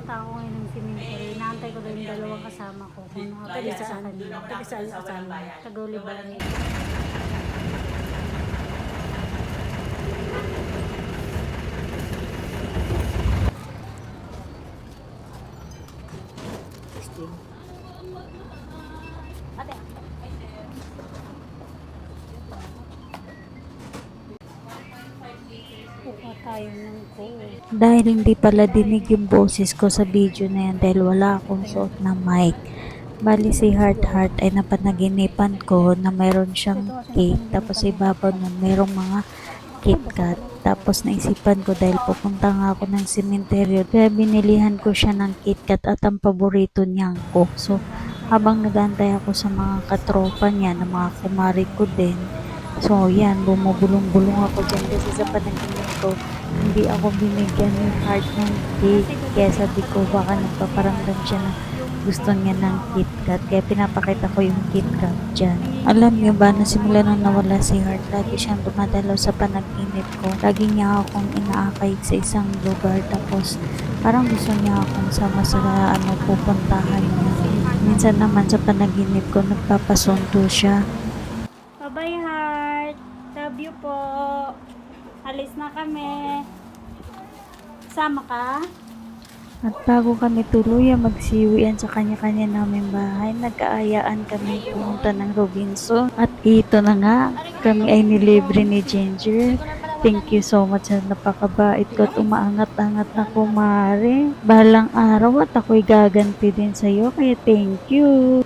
pumunta ako ngayon ng cemetery. Inaantay ko daw yung dalawang kasama ko. Kung nakapili sa kanila. Tagisal kasama. Taguli ba lang yun? Ate. Kuha tayo ng coke. Dahil hindi pala dinig yung boses ko sa video na yan dahil wala akong suot na mic. Bali si Heart Heart ay napanaginipan ko na mayroon siyang cake tapos ibabaw nun mayroong mga KitKat. Tapos naisipan ko dahil pupunta nga ako ng sementeryo kaya binilihan ko siya ng KitKat at ang paborito niyang Coke. So habang nagantay ako sa mga katropa niya na mga kumari ko din, so yan, bumubulong-bulong ako dyan kasi sa panaginip ko hindi ako binigyan ng heart ng cake. Kaya sabi ko baka nagpaparamdam siya na gusto niya ng KitKat. Kaya pinapakita ko yung KitKat dyan. Alam niyo ba na simula nung nawala si Heart, lagi siyang dumadalaw sa panaginip ko. Lagi niya akong inaakay sa isang lugar tapos parang gusto niya akong sama sa pupuntahan niya. Minsan naman sa panaginip ko nagpapasundo siya. Bye-bye, Heart. Love you po. Alis na kami. Sama ka? At bago kami tuluyan magsiwian sa kanya-kanya naming bahay, nagkaayaan kami pumunta ng Robinson. At ito na nga, kami ay nilibre ni Ginger. Thank you so much sa napakabait ko at umaangat-angat na kumare. Balang araw at ako'y gaganti din sa'yo, kaya thank you.